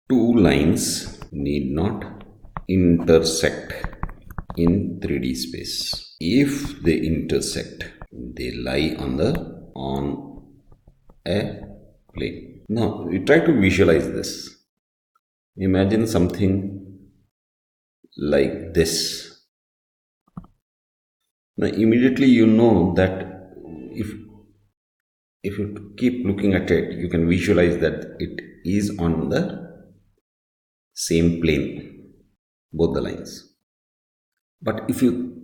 two lines need not intersect in 3D space. If they intersect, they lie on a plane. Now we try to visualize this. Imagine something like this. Now immediately you know that if you keep looking at it, you can visualize that it is on the same plane, both the lines. But if you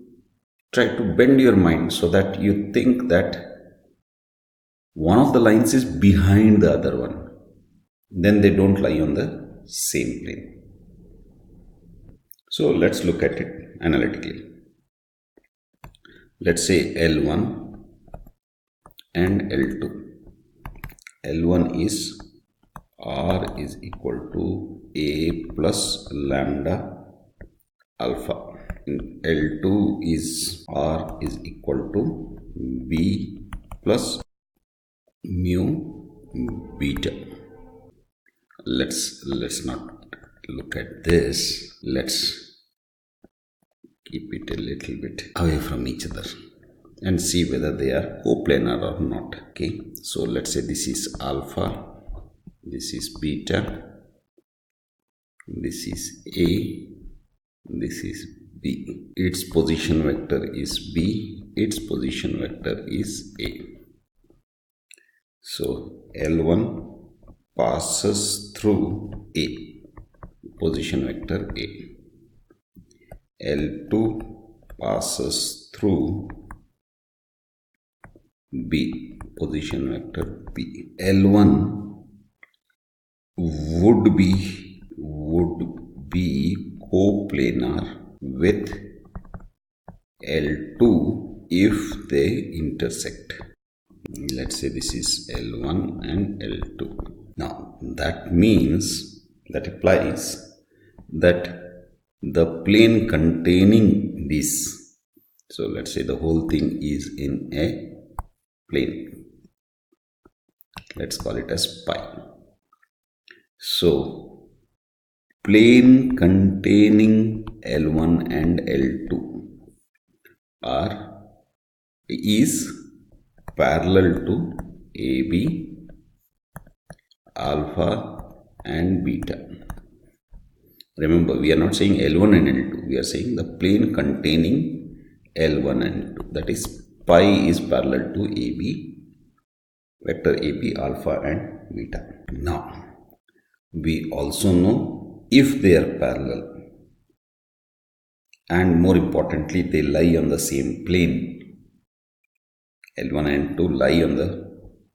try to bend your mind so that you think that one of the lines is behind the other one, then they don't lie on the same plane. So let's look at it analytically. Let's say L1 and L2. L1 is R is equal to A plus lambda alpha. And L2 is R is equal to B plus mu beta. Let's not look at this. Let's keep it a little bit away from each other and see whether they are coplanar or not. Okay, so let's say this is alpha, this is beta, this is A, this is B. Its position vector is B, its position vector is A. So L1 passes through A, position vector A. L2 passes through B, position vector B. L1 would be coplanar with L2 if they intersect. Let's say this is L1 and L2. Now that implies that the plane containing this, so let's say the whole thing is in a plane. Let's call it as pi. So plane containing L1 and L2 is parallel to AB, alpha and beta. Remember, we are not saying L1 and L2, we are saying the plane containing L1 and L2. That is, pi is parallel to AB, vector AB, alpha and beta. Now, we also know if they are parallel, and more importantly, they lie on the same plane. L1 and L2 lie on the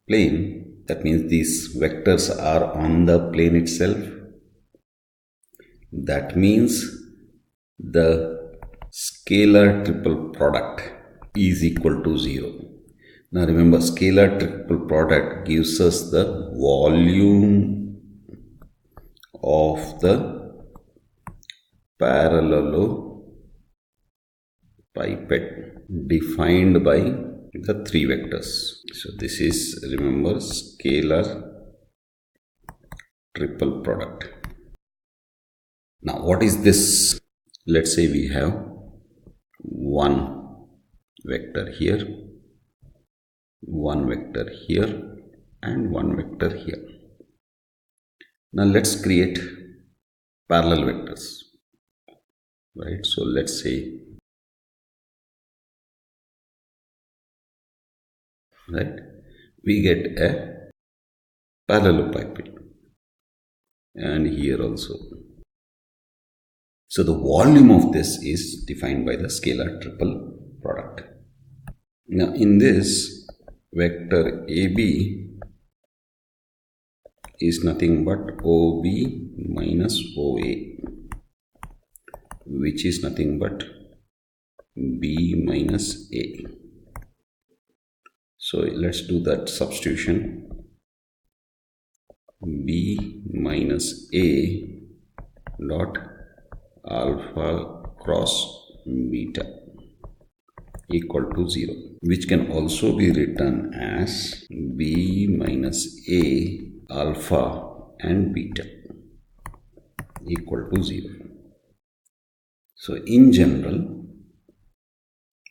plane. That means these vectors are on the plane itself. That means the scalar triple product is equal to 0. Now remember, scalar triple product gives us the volume of the parallelepiped defined by the three vectors. So this is, remember, scalar triple product. Now what is this? Let's say we have one vector here, one vector here, and one vector here. Now let's create parallel vectors, right? So let's say, right, we get a parallelepiped, and here also. So the volume of this is defined by the scalar triple product. Now in this, vector AB is nothing but OB minus OA, which is nothing but B minus A. So let's do that substitution. B minus A dot alpha cross beta equal to 0, which can also be written as B minus A alpha and beta. equal to 0. So in general,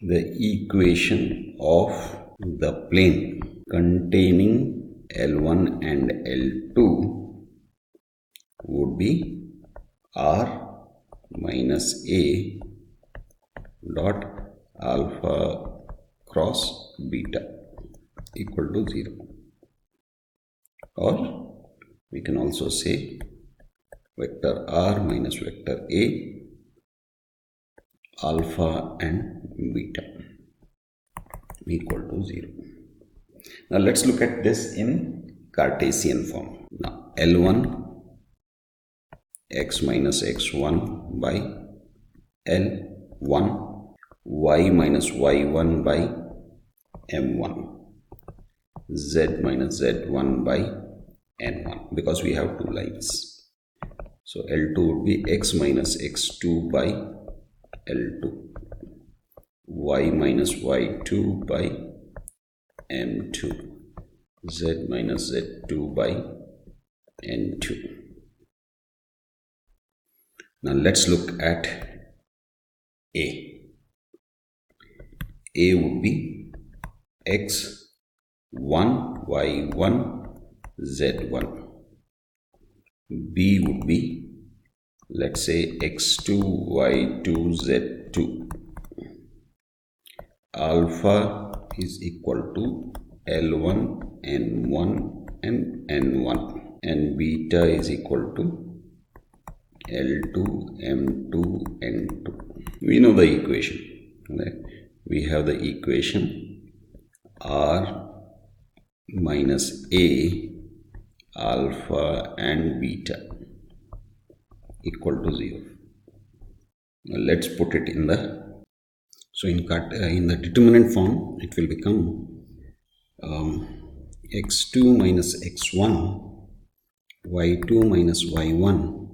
the equation of the plane containing L1 and L2 would be R minus A dot alpha cross beta equal to 0. Or we can also say vector R minus vector A alpha and beta equal to 0. Now let's look at this in Cartesian form. Now L1 x minus x1 by L1 y minus y1 by m1 z minus z1 by n1, because we have two lines. So L2 would be x minus x2 by L2, y minus y2 by m2, z minus z2 by n2. Now let's look at A. A would be x1 y1 z1. B would be, let's say, x2 y2 z2. Alpha is equal to L1 n1 and n1, and beta is equal to L2 m2 n2. We know the equation, right? We have the equation R minus A alpha and beta equal to 0. Now let's put it in the, so in the determinant form, it will become x2 minus x1, y2 minus y1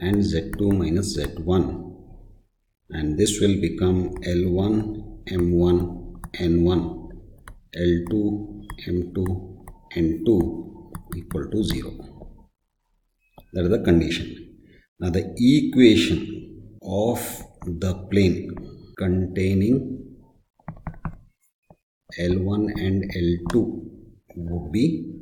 and z2 minus z1, and this will become L1 m1 n1 L2 m2 n2 equal to 0. That is the condition. Now the equation of the plane containing L1 and L2 would be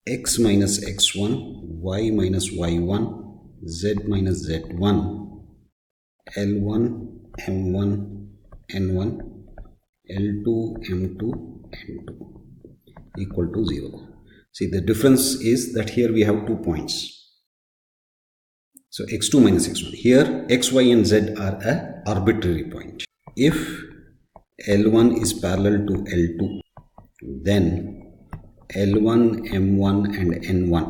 x minus x1, y minus y1, z minus z1, L1 m1 n1, L2 m2 n2 equal to 0. See, the difference is that here we have 2 points. So x2 minus x1. Here x, y and z are an arbitrary point. If L1 is parallel to L2, then L1, M1 and N1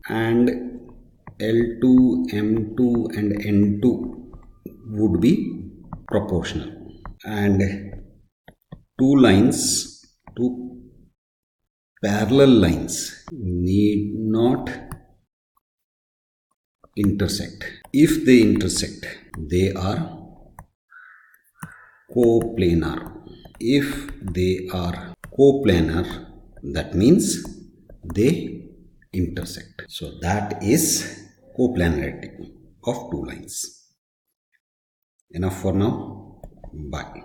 and L2, M2 and N2 would be proportional, and two parallel lines need not intersect. If they intersect, they are coplanar. If they are coplanar, that means they intersect. So that is coplanarity of two lines. Enough for now. Bye.